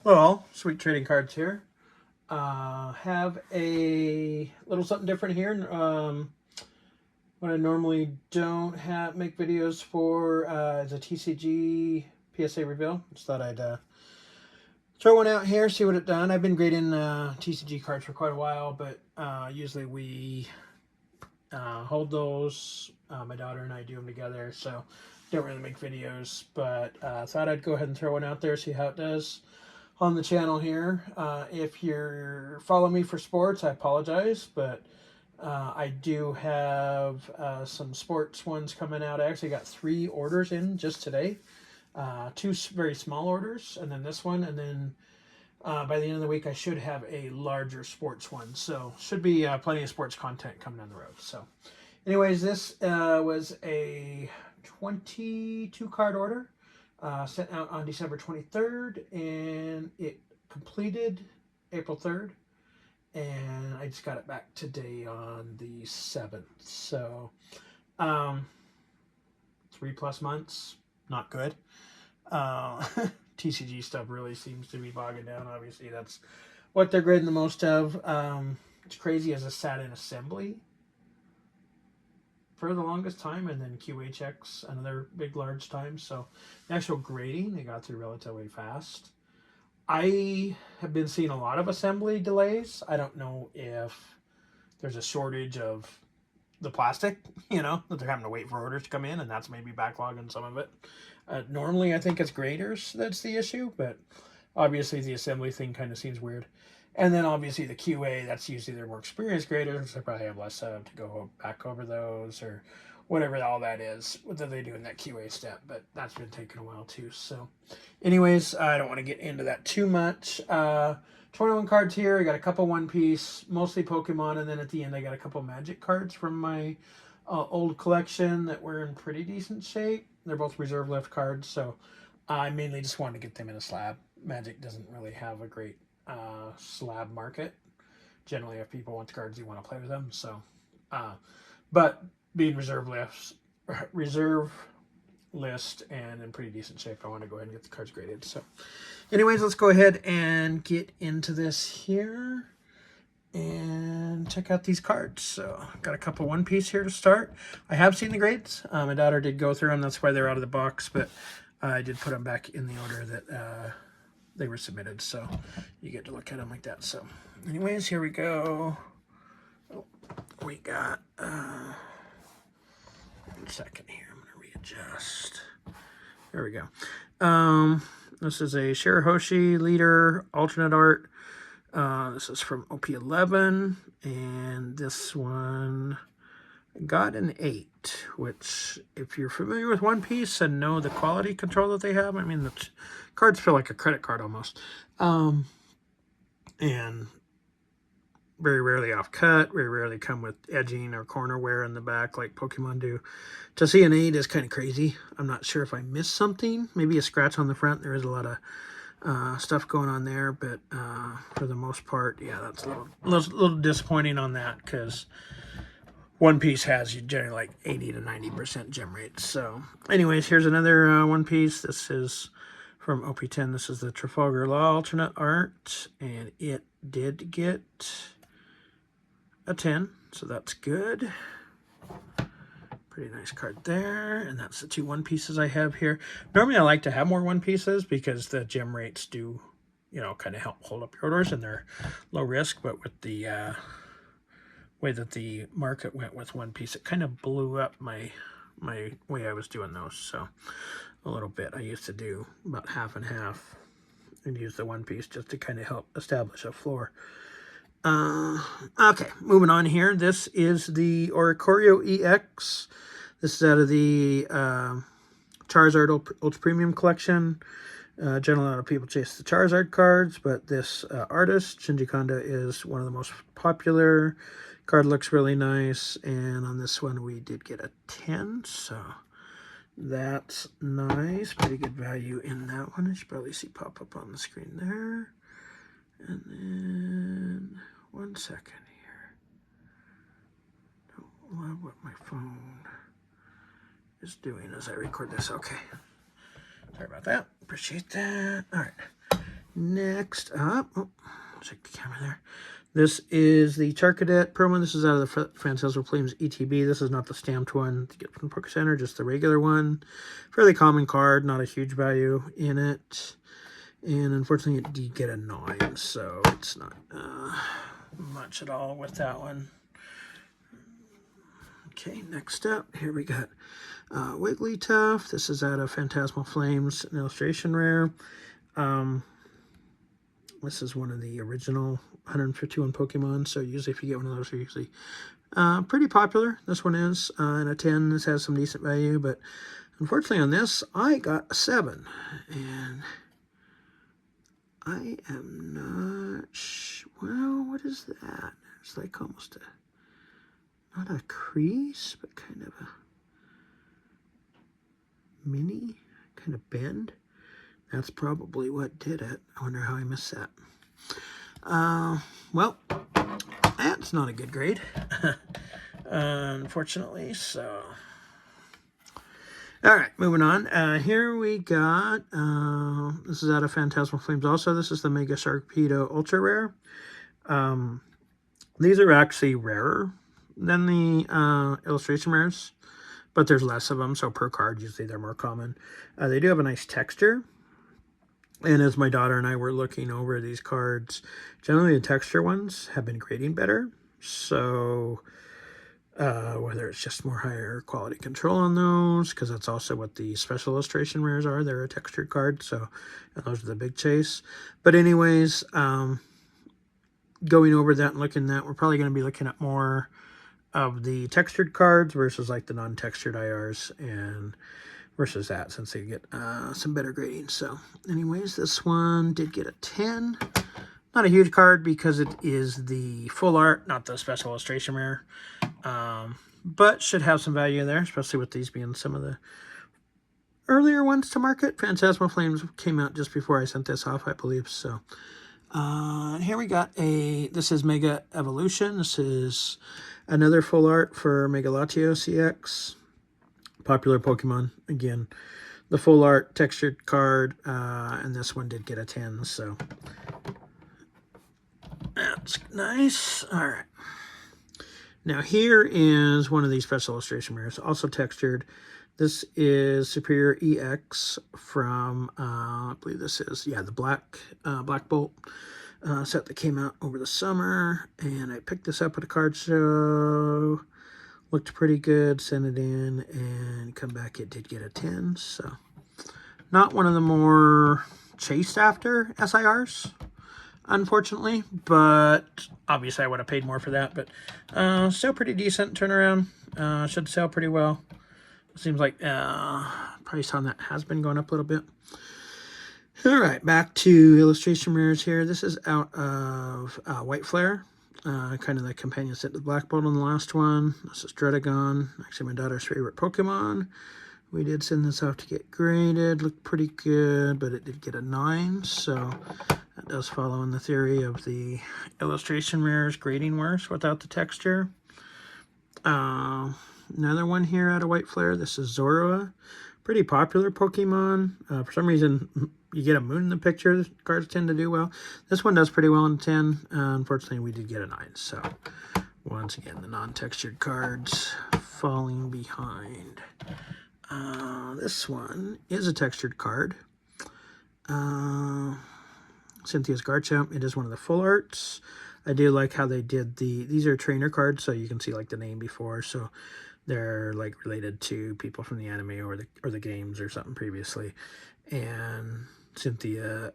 Well, sweet trading cards here. Have a little something different here. What I normally don't have make videos for is a TCG PSA reveal. Just thought I'd throw one out here, see what it done. I've been grading TCG cards for quite a while, but usually we hold those. My daughter and I do them together, so don't really make videos. But thought I'd go ahead and throw one out there, see how it does on the channel here. If you're following me for sports, I apologize, but I do have some sports ones coming out. I actually got 3 orders in just today. 2 very small orders, and then this one, and then by the end of the week I should have a larger sports one. So should be plenty of sports content coming down the road. So anyways, this was a 22 card order. Sent out on December 23rd, and it completed April 3rd, and I just got it back today on the 7th. So 3+ months, not good. TCG stuff really seems to be bogging down. Obviously, that's what they're grading the most of. It's crazy as a sat in assembly for the longest time, and then QA checks another big large time. So the actual grading they got through relatively fast. I have been seeing a lot of assembly delays. I don't know if there's a shortage of the plastic, that they're having to wait for orders to come in, and that's maybe backlogging some of it. Normally I think it's graders that's the issue, but obviously the assembly thing kind of seems weird. And then obviously the QA, that's usually their more experienced graders. They probably have less to go back over those or whatever all that is that they do in that QA step. But that's been taking a while too. So anyways, I don't want to get into that too much. 21 cards here. I got a couple One Piece, mostly Pokemon. And then at the end I got a couple Magic cards from my old collection that were in pretty decent shape. They're both reserve left cards. So I mainly just wanted to get them in a slab. Magic doesn't really have a great slab market. Generally, if people want the cards, you want to play with them. So, but being reserve list and in pretty decent shape, I want to go ahead and get the cards graded. So, anyways, let's go ahead and get into this here and check out these cards. So, got a couple One Piece here to start. I have seen the grades. My daughter did go through them. That's why they're out of the box, but I did put them back in the order that they were submitted, so you get to look at them like that. So anyways, here we go. We got 1 second here. I'm gonna readjust. There we go. This is a Shirahoshi leader alternate art. This is from OP11, and this one got an 8, which, if you're familiar with One Piece and know the quality control that they have, I mean, the cards feel like a credit card almost. And very rarely off cut, very rarely come with edging or corner wear in the back like Pokemon do. To see an 8 is kind of crazy. I'm not sure if I missed something. Maybe a scratch on the front. There is a lot of stuff going on there, but for the most part, yeah, that's a little disappointing on that, because One Piece has generally like 80 to 90% gem rates. So anyways, here's another One Piece. This is from OP10. This is the Trafalgar Law alternate art, and it did get a 10, so that's good. Pretty nice card there, and that's the 2 One Pieces I have here. Normally I like to have more One Pieces because the gem rates do, kind of help hold up your orders, and they're low risk, but with the way that the market went with One Piece, it kind of blew up my way I was doing those. So a little bit. I used to do about half and half and use the One Piece just to kind of help establish a floor. Okay, moving on here. This is the Oricorio EX. This is out of the Charizard Ultra Premium Collection. Generally, a lot of people chase the Charizard cards, but this artist, Shinji Kanda, is one of the most popular. Card looks really nice, and on this one we did get a 10, so that's nice. Pretty good value in that one. As you probably see pop up on the screen there. And then 1 second here. Don't love what my phone is doing as I record this. Okay. Sorry about that. Appreciate that. All right. Next up, oh, check the camera there. This is the Charcadet promo. This is out of the Phantasmal Flames ETB. This is not the stamped one to get from Poker Center, just the regular one. Fairly common card, not a huge value in it. And unfortunately, it did get a 9, so it's not much at all with that one. Okay, next up, here we got Wigglytuff. This is out of Phantasmal Flames, an illustration rare. This is one of the original 151 Pokemon, so usually if you get one of those, they're usually pretty popular. This one is, and a 10. This has some decent value, but unfortunately on this, I got a 7. And I am not sure. Well, what is that? It's like almost not a crease, but kind of a mini, kind of bend. That's probably what did it. I wonder how I missed that. Well, that's not a good grade, unfortunately, so. All right, moving on. Here we got, this is out of Phantasmal Flames also. This is the Mega Sharpedo Ultra Rare. These are actually rarer than the illustration rares, but there's less of them, so per card, usually they're more common. They do have a nice texture. And as my daughter and I were looking over these cards, generally the texture ones have been grading better. So whether it's just more higher quality control on those, because that's also what the special illustration rares are. They're a textured card, so those are the big chase. But anyways, going over that and looking at that, we're probably going to be looking at more of the textured cards versus like the non-textured IRs and versus that, since they get some better grading. So anyways, this one did get a 10. Not a huge card because it is the full art, not the special illustration rare. But should have some value there, especially with these being some of the earlier ones to market. Phantasmal Flames came out just before I sent this off, I believe. So here we got this is Mega Evolution. This is another full art for Megalatio CX. Popular Pokemon. Again, the full art textured card, and this one did get a 10, so that's nice. All right. Now here is one of these special illustration rares, also textured. This is Superior EX from, I believe this is, yeah, the Black Bolt set that came out over the summer, and I picked this up at a card show. Looked pretty good, sent it in, and come back, it did get a 10. So not one of the more chased after SIRs, unfortunately, but obviously I would have paid more for that. But still pretty decent turnaround. Should sell pretty well. Seems like price on that has been going up a little bit. All right, back to illustration rares here. This is out of White Flare. Kind of the companion set to Black Bolt on the last one. This is Dredagon, actually my daughter's favorite Pokemon. We did send this off to get graded. Looked pretty good, but it did get a 9. So that does follow in the theory of the illustration rares grading worse without the texture. Another one here out of White Flare. This is Zorua. Pretty popular Pokemon. For some reason, you get a moon in the picture. The cards tend to do well. This one does pretty well in 10. Unfortunately, we did get a 9. So, once again, the non-textured cards falling behind. This one is a textured card. Cynthia's Garchomp. It is one of the full arts. I do like how they did these are trainer cards, so you can see like the name before. So, they're like related to people from the anime or the games or something previously. And Cynthia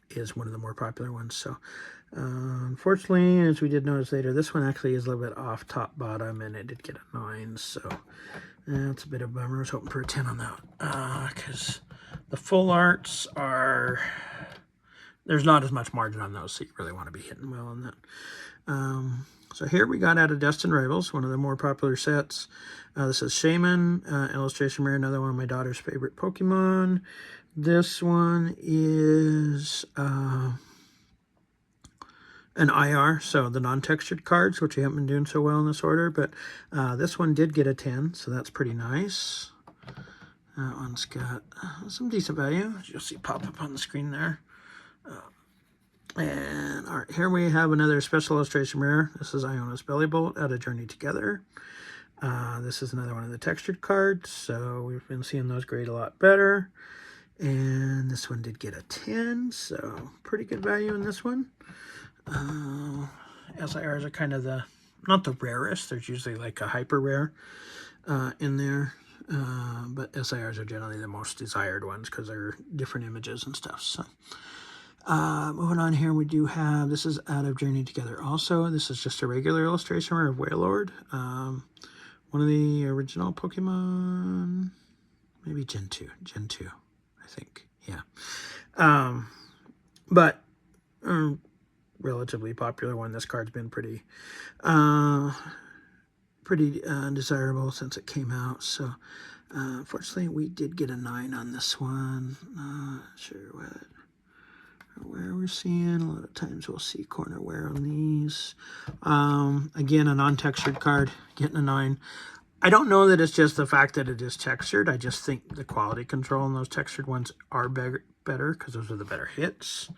is one of the more popular ones. So unfortunately, as we did notice later, this one actually is a little bit off top bottom, and it did get a 9. So that's a bit of a bummer. I was hoping for a 10 on that because the full arts are, there's not as much margin on those, so you really want to be hitting well on that. So here we got out of Destined Rivals, one of the more popular sets. This is Shaman, illustration rare, another one of my daughter's favorite Pokemon. This one is an IR, so the non-textured cards, which we haven't been doing so well in this order. But this one did get a 10, so that's pretty nice. That one's got some decent value, as you'll see pop up on the screen there. And all right, here we have another special illustration rare. This is Iona's Belly Bolt out of Journey Together. This is another one of the textured cards, so we've been seeing those grade a lot better. And this one did get a 10, so pretty good value in this one. SIRs are kind of not the rarest. There's usually like a hyper rare in there. But SIRs are generally the most desired ones because they're different images and stuff. So moving on here, we do have, this is out of Journey Together also. This is just a regular illustration of Wailord. One of the original Pokemon, maybe Gen 2, I think, yeah. But relatively popular one. This card's been pretty desirable since it came out. So unfortunately, we did get a 9 on this one. Not sure where we're seeing. A lot of times we'll see corner wear on these. Again, a non-textured card, getting a 9. I don't know that it's just the fact that it is textured. I just think the quality control in those textured ones are better because those are the better hits.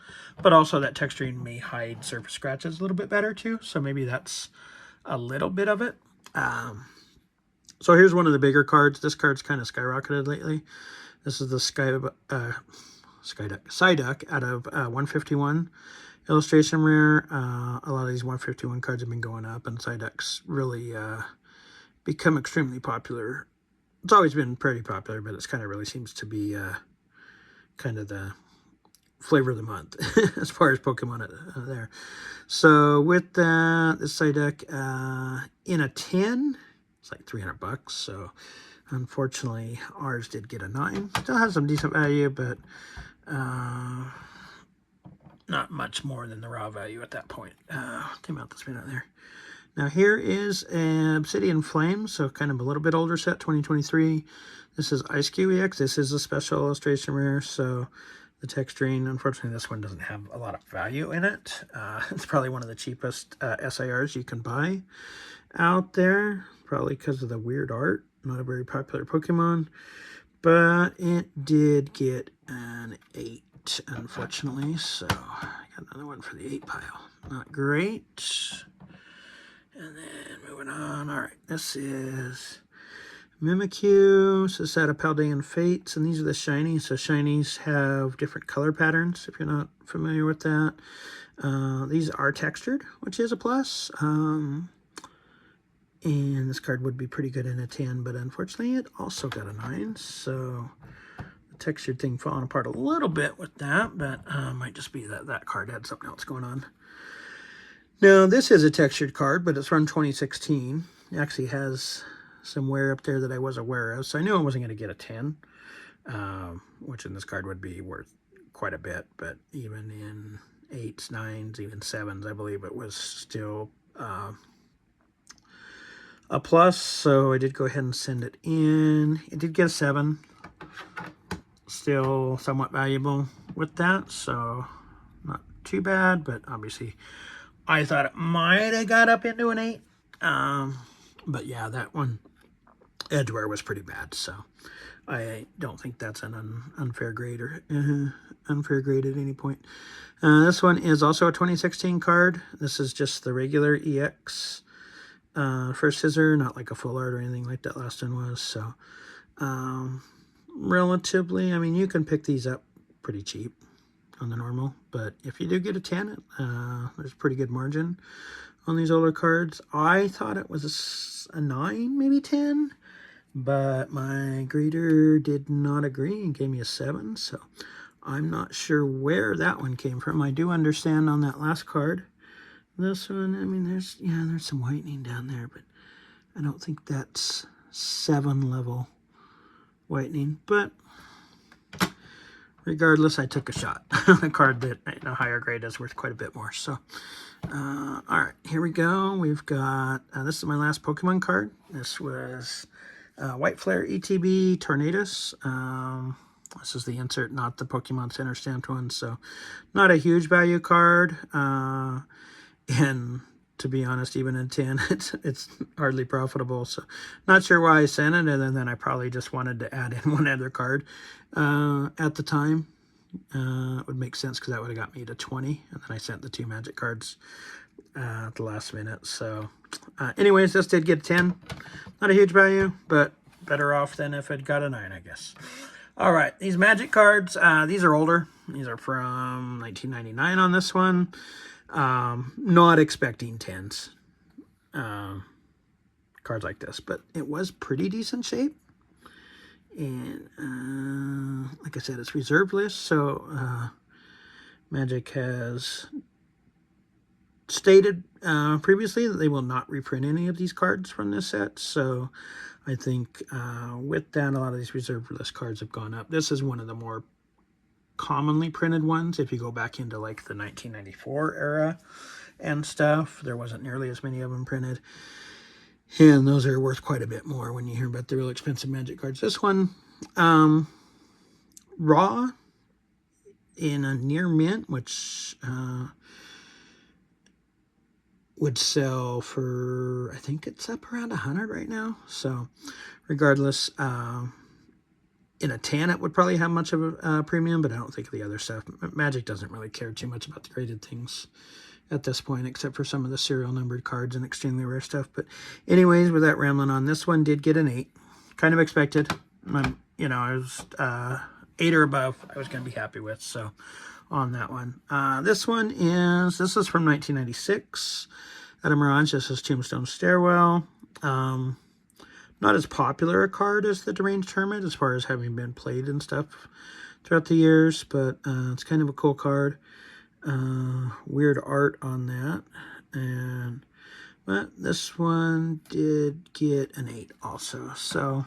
But also that texturing may hide surface scratches a little bit better too. So maybe that's a little bit of it. So here's one of the bigger cards. This card's kind of skyrocketed lately. This is the Psyduck out of 151 illustration rare. A lot of these 151 cards have been going up, and Psyduck's really become extremely popular. It's always been pretty popular, but it's kind of really seems to be kind of the flavor of the month as far as Pokemon there. So with that, this Psyduck in a 10, it's like $300. So unfortunately, ours did get a 9. Still has some decent value, but not much more than the raw value at that point. Came out this minute there. Now here is Obsidian Flame, so kind of a little bit older set, 2023. This is Ice QEX. This is a special illustration rare, so the texturing, unfortunately, this one doesn't have a lot of value in it. It's probably one of the cheapest SIRs you can buy out there, probably because of the weird art. Not a very popular Pokemon, but it did get an 8, unfortunately, so I got another one for the 8 pile. Not great. And then moving on. All right, this is Mimikyu. So this is out of Paldean Fates, and these are the shinies. So shinies have different color patterns, if you're not familiar with that. These are textured, which is a plus. And this card would be pretty good in a 10, but unfortunately it also got a 9. So the textured thing falling apart a little bit with that, but might just be that card had something else going on. Now, this is a textured card, but it's from 2016. It actually has some wear up there that I was aware of, so I knew I wasn't going to get a 10, which in this card would be worth quite a bit, but even in 8s, 9s, even 7s, I believe it was still a plus, so I did go ahead and send it in. It did get a 7, still somewhat valuable with that, so not too bad, but obviously I thought it might have got up into an 8. But yeah, that one, edge wear was pretty bad. So I don't think that's an unfair grade or unfair grade at any point. This one is also a 2016 card. This is just the regular EX first scissor, not like a full art or anything like that last one was. So relatively, I mean, you can pick these up pretty cheap on the normal, but if you do get a 10, there's a pretty good margin on these older cards. I thought it was a 9, maybe 10, but my grader did not agree and gave me a 7, so I'm not sure where that one came from. I do understand on that last card. This one, I mean, there's some whitening down there, but I don't think that's 7 level whitening, but regardless, I took a shot. A card that in a higher grade is worth quite a bit more. So, all right, here we go. We've got, this is my last Pokemon card. This was White Flare ETB Tornadus. This is the insert, not the Pokemon Center stamped one. So, not a huge value card. And to be honest. Even in 10, it's hardly profitable. So not sure why I sent it, and then I probably just wanted to add in one other card at the time. It would make sense because that would have got me to 20, and then I sent the 2 magic cards at the last minute. So anyways, this did get 10. Not a huge value, but better off than if it got a 9, I guess. All right, these magic cards, these are older. These are from 1999 on this one. Not expecting 10s. Cards like this, but it was pretty decent shape. And like I said, it's reserve list, so Magic has stated previously that they will not reprint any of these cards from this set. So I think with that, a lot of these reserve list cards have gone up. This is one of the more commonly printed ones. If you go back into like the 1994 era and stuff, there wasn't nearly as many of them printed. And those are worth quite a bit more when you hear about the real expensive Magic cards. This one, raw in a near mint, which would sell for, I think it's up around 100 right now. So regardless, in a 10, it would probably have much of a premium, but I don't think the other stuff. Magic doesn't really care too much about the graded things at this point, except for some of the serial numbered cards and extremely rare stuff. But anyways, with that rambling on, this one did get an 8. Kind of expected. You know, I was 8 or above, I was going to be happy with. So on that one. This is from 1996 at a Mirage. This is Tombstone Stairwell. Not as popular a card as the Deranged Hermit as far as having been played and stuff throughout the years, but it's kind of a cool card. Weird art on that. But this one did get an 8 also. So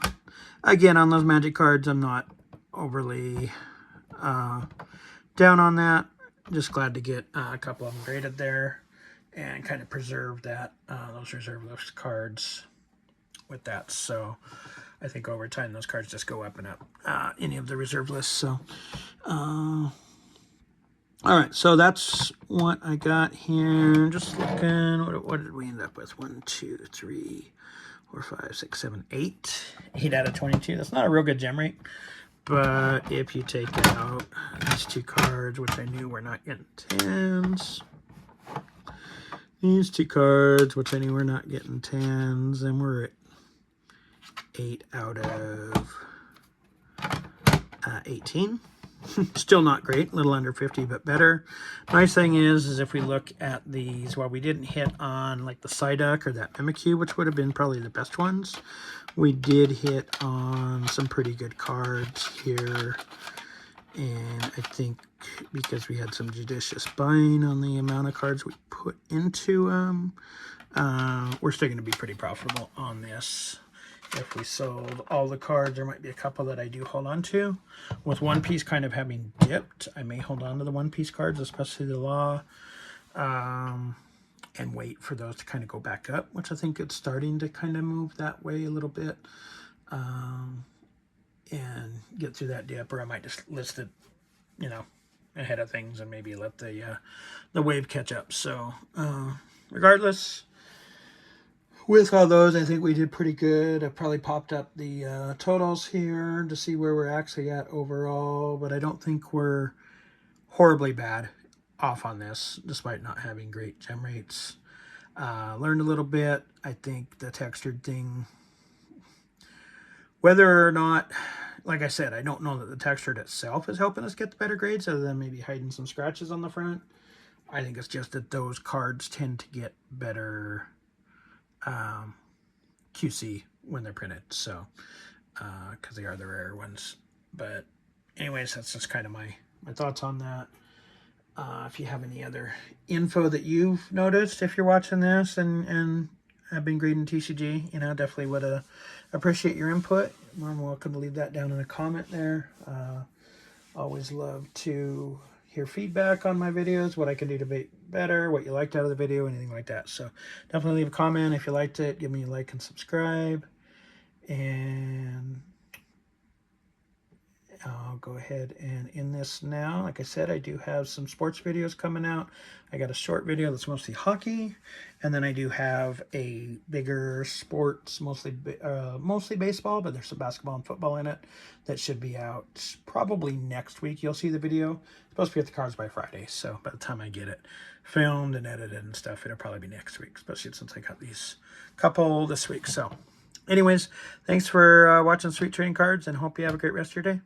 again, on those Magic cards, I'm not overly down on that. Just glad to get a couple of them graded there and kind of preserve that those reserve list cards with that. So I think over time those cards just go up and up, any of the reserve lists. So all right, so that's what I got here. Just looking, what did we end up with? 1, 2, 3, 4, 5, 6, 7, 8. 8 out of 22. That's not a real good gem rate. But if you take out these 2 cards, which I knew were not getting 10s, these 2 cards, which I knew were not getting 10s, and we're at 8 out of 18. Still not great, a little under 50, but better. Nice thing is if we look at these, while we didn't hit on like the Psyduck or that Mimikyu, which would have been probably the best ones, we did hit on some pretty good cards here. And I think because we had some judicious buying on the amount of cards we put into them, we're still going to be pretty profitable on this. If we sold all the cards, there might be a couple that I do hold on to. With One Piece kind of having dipped, I may hold on to the One Piece cards, especially the Law, and wait for those to kind of go back up, which I think it's starting to kind of move that way a little bit, and get through that dip. Or I might just list it, you know, ahead of things and maybe let the wave catch up. So regardless, with all those, I think we did pretty good. I probably popped up the totals here to see where we're actually at overall, but I don't think we're horribly bad off on this, despite not having great gem rates. Learned a little bit. I think the textured thing, whether or not, like I said, I don't know that the textured itself is helping us get the better grades, other than maybe hiding some scratches on the front. I think it's just that those cards tend to get better QC when they're printed, so because they are the rare ones. But anyways, that's just kind of my thoughts on that. If you have any other info that you've noticed, if you're watching this and have been grading TCG, you know, definitely would appreciate your input. You're more than welcome to leave that down in a comment there. Always love to hear feedback on my videos, what I can do to make better, what you liked out of the video, anything like that. So definitely leave a comment if you liked it. Give me a like and subscribe. And I'll go ahead and end this now. Like I said, I do have some sports videos coming out. I got a short video that's mostly hockey, and then I do have a bigger sports, mostly baseball, but there's some basketball and football in it that should be out probably next week. You'll see the video. It's supposed to be at the cards by Friday, so by the time I get it filmed and edited and stuff, it'll probably be next week, especially since I got these couple this week. So anyways, thanks for watching Sweet Trading Cards, and hope you have a great rest of your day.